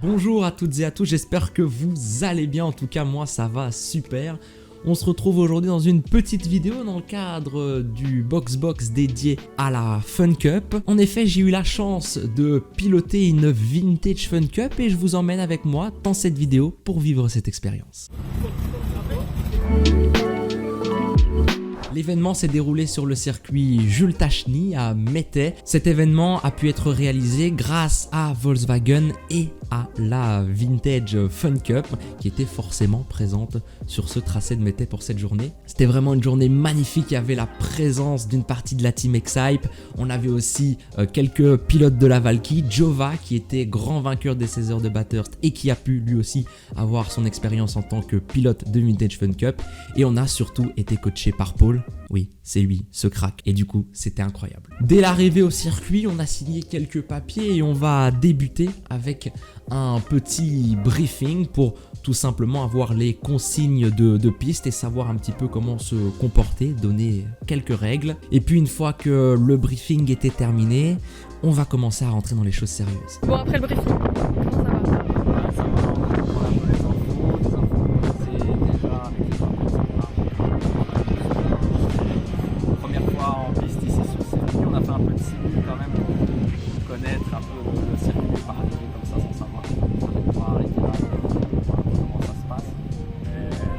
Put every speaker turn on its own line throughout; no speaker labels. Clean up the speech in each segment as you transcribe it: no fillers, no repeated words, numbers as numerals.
Bonjour à toutes et à tous, j'espère que vous allez bien, en tout cas moi ça va super. On se retrouve aujourd'hui dans une petite vidéo dans le cadre du Box dédié à la Fun Cup. En effet, j'ai eu la chance de piloter une Vintage Fun Cup et je vous emmène avec moi dans cette vidéo pour vivre cette expérience. L'événement s'est déroulé sur le circuit Jules Tachny à Mettey. Cet événement a pu être réalisé grâce à Volkswagen et à la Vintage Fun Cup qui était forcément présente sur ce tracé de Mettey pour cette journée. C'était vraiment une journée magnifique, il y avait la présence d'une partie de la team X-Hype. On avait aussi quelques pilotes de la Valky, Jova qui était grand vainqueur des 16 heures de Bathurst et qui a pu lui aussi avoir son expérience en tant que pilote de Vintage Fun Cup. Et on a surtout été coaché par Paul. Oui, c'est lui, ce crack. Et du coup, c'était incroyable. Dès l'arrivée au circuit, on a signé quelques papiers et on va débuter avec un petit briefing pour tout simplement avoir les consignes de piste et savoir un petit peu comment se comporter, donner quelques règles. Et puis une fois que le briefing était terminé, on va commencer à rentrer dans les choses sérieuses.
Bon, après le briefing, comment ça va?
Ça va, on prend un peu les infos, c'est déjà avec les infos, première fois en piste ici sur le circuit, on a fait un peu de simu quand même pour connaître un peu le circuit par arriver comme ça sans savoir comment ça se passe. Et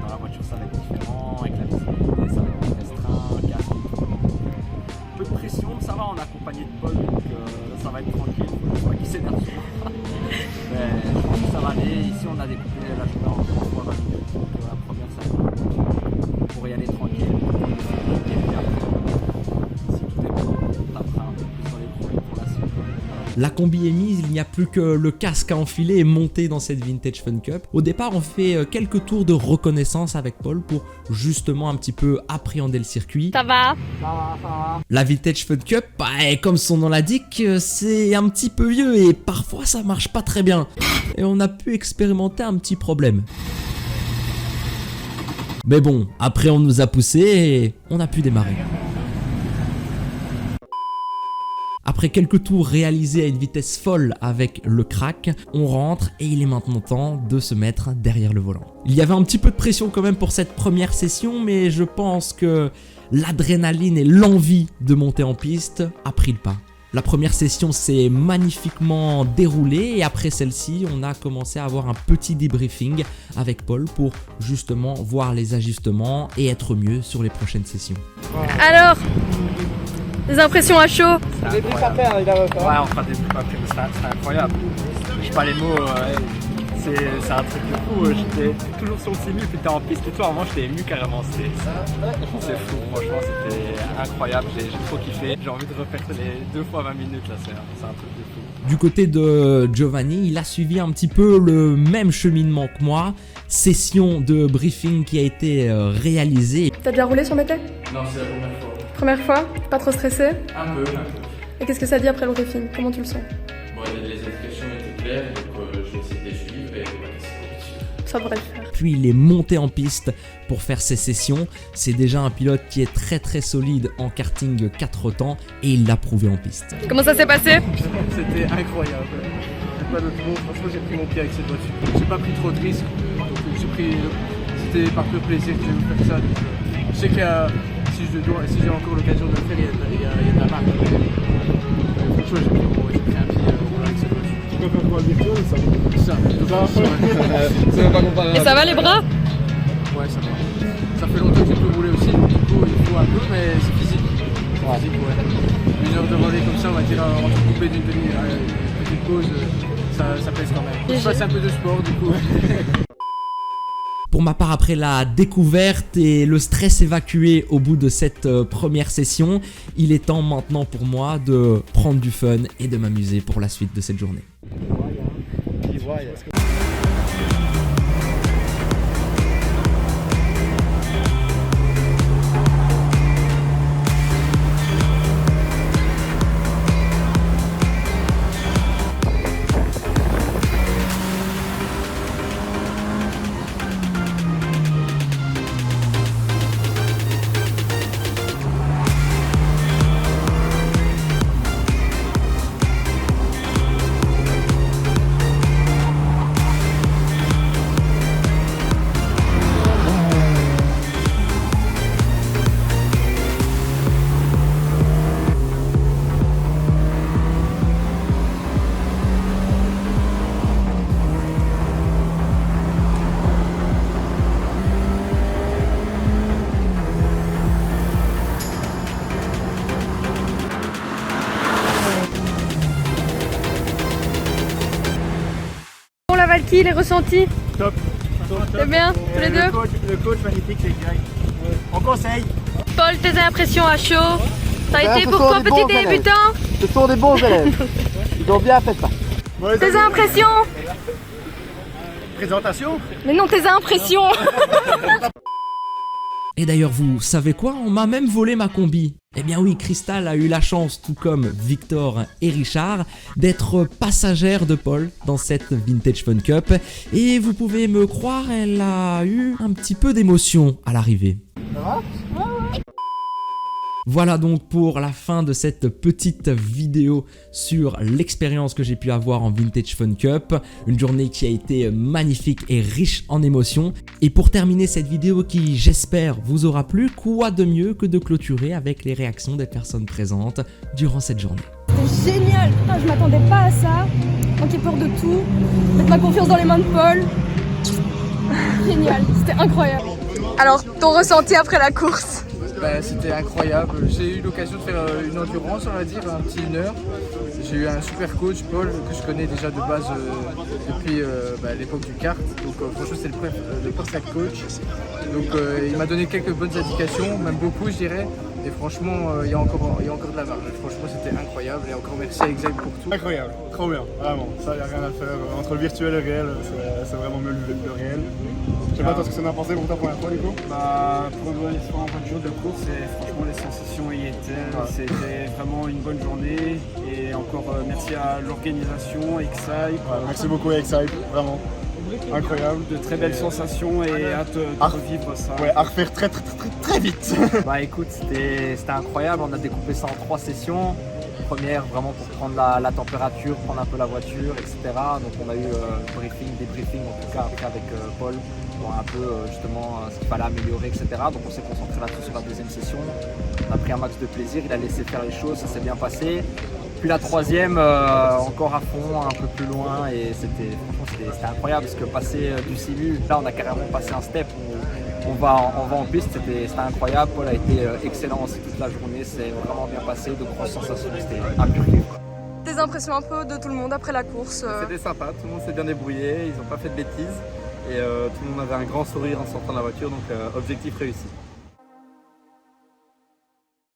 dans la voiture ça va être différent, avec la visibilité ça va être plus restreint, casque et tout. Un peu de pression, ça va, on est accompagné de Paul donc ça va être tranquille, il faut pas qu'il s'énerve sur moi. Mais je pense que ça va aller. Ici on a découpé la journée en 3 fois 20 minutes, donc la première ça va pour y aller tranquille. Et après, si tout est bon, on tapera un peu plus dans les produits pour la suite.
La combi est mise, il n'y a plus que le casque à enfiler et monter dans cette Vintage Fun Cup. Au départ, on fait quelques tours de reconnaissance avec Paul pour justement un petit peu appréhender le circuit.
Ça va?
La Vintage Fun Cup, comme son nom l'indique, c'est un petit peu vieux et parfois ça marche pas très bien. Et on a pu expérimenter un petit problème. Mais bon, après on nous a poussé et on a pu démarrer. Après quelques tours réalisés à une vitesse folle avec le crack, on rentre et il est maintenant temps de se mettre derrière le volant. Il y avait un petit peu de pression quand même pour cette première session, mais je pense que l'adrénaline et l'envie de monter en piste a pris le pas. La première session s'est magnifiquement déroulée et après celle-ci, on a commencé à avoir un petit débriefing avec Paul pour justement voir les ajustements et être mieux sur les prochaines sessions.
Alors, les impressions à chaud?
Des briefs après, ouais, on fera des briefs après, mais c'est incroyable. Je sais pas les mots, c'est un truc de fou. J'étais toujours sur le simu, puis t'es en piste et tout. Avant, j'étais ému carrément. C'est fou, franchement, c'était incroyable. J'ai trop kiffé. J'ai envie de refaire les 2 fois 20 minutes là, c'est un truc de fou.
Du côté de Giovanni, il a suivi un petit peu le même cheminement que moi. Session de briefing qui a été réalisée.
T'as déjà roulé sur Mettey?
Non, c'est la première fois.
Première fois? Pas trop stressé?
Un peu.
Et qu'est-ce que ça dit après le briefing? Comment tu le sens?
Bon, les indications étaient claires, donc j'ai essayé de les suivre et
Ça devrait le faire.
Puis il est monté en piste pour faire ses sessions. C'est déjà un pilote qui est très solide en karting 4 temps et il l'a prouvé en piste.
Comment ça s'est passé?
C'était incroyable. J'ai pas d'autre mot. Franchement, j'ai pris mon pied avec cette voiture. J'ai pas pris trop de risques. C'était par pur plaisir que j'ai voulu faire ça. Je sais que si j'ai encore l'occasion de le faire, il y a de la marque. Franchement, j'ai pris un pied avec cette voiture. Tu peux faire quoi, virtuel ou ça? Ça va pas comparer.
Et ça va les bras?
Ouais, ça va. Ça fait longtemps que j'ai pu rouler aussi, donc du coup il faut un peu, mais c'est physique. C'est physique, ouais. 1 heure de relais comme ça, on va dire, entrecoupé d'une petite pause, ça pèse quand même. Je fasse un peu de sport du coup.
Pour ma part, après la découverte et le stress évacué au bout de cette première session, il est temps maintenant pour moi de prendre du fun et de m'amuser pour la suite de cette journée.
Vicky, les ressentis?
Top.
C'est bien, tous les deux?
Le coach magnifique, c'est Greg. On conseille.
Paul, tes impressions à chaud? Ça a été
ce
pour
sont
toi,
des
petit
bons élèves.
débutant?
Ce sont des bons élèves. Ils ont bien fait ça.
Tes impressions?
Présentation.
Mais non, tes impressions!
Et d'ailleurs, vous savez quoi? On m'a même volé ma combi. Eh bien oui, Crystal a eu la chance, tout comme Victor et Richard, d'être passagère de Paul dans cette Vintage Fun Cup. Et vous pouvez me croire, elle a eu un petit peu d'émotion à l'arrivée.
Ça va?
Voilà donc pour la fin de cette petite vidéo sur l'expérience que j'ai pu avoir en Vintage Fun Cup. Une journée qui a été magnifique et riche en émotions. Et pour terminer cette vidéo qui, j'espère, vous aura plu, quoi de mieux que de clôturer avec les réactions des personnes présentes durant cette journée.
C'était génial! Putain, je m'attendais pas à ça. Moi qui ai peur de tout. Mettre ma confiance dans les mains de Paul. Génial, c'était incroyable. Alors, ton ressenti après la course?
C'était incroyable. J'ai eu l'occasion de faire une endurance, on va dire, un petit 1 heure. J'ai eu un super coach, Paul, que je connais déjà de base depuis l'époque du kart. Donc franchement, c'est le perfect coach. Donc il m'a donné quelques bonnes indications, même beaucoup, je dirais. Et franchement, il y a encore de la marge. Franchement, c'était incroyable. Et encore merci à Exile pour tout.
Incroyable, trop bien, vraiment. Ça, il n'y a rien à faire. Entre le virtuel et le réel, c'est vraiment mieux le réel. Je sais pas toi ce que ça en a pensé pour ta première fois, du coup.
Pour une histoire en 20 jours de course, franchement les sensations y étaient. C'était vraiment une bonne journée. Et encore merci à l'organisation, Excite.
Merci beaucoup à Excite, vraiment. Incroyable.
De très belles sensations et hâte de revivre ça.
Ouais, à refaire très vite.
Bah écoute, c'était incroyable, on a découpé ça en 3 sessions. Première vraiment pour prendre la température, prendre un peu la voiture, etc. Donc on a eu débriefing en tout cas après avec Paul pour un peu justement ce qu'il fallait améliorer, etc. Donc on s'est concentré là-dessus sur la deuxième session. On a pris un max de plaisir, il a laissé faire les choses, ça s'est bien passé. Puis la troisième, encore à fond, un peu plus loin, et c'était incroyable parce que passer du simu, là on a carrément passé un step où on va en piste, c'était incroyable. Paul a été excellent aussi toute la journée, c'est vraiment bien passé, de grosses sensations, c'était un pur kiff.
Tes impressions un peu de tout le monde après la course?
C'était sympa, tout le monde s'est bien débrouillé, ils n'ont pas fait de bêtises et tout le monde avait un grand sourire en sortant de la voiture, donc objectif réussi.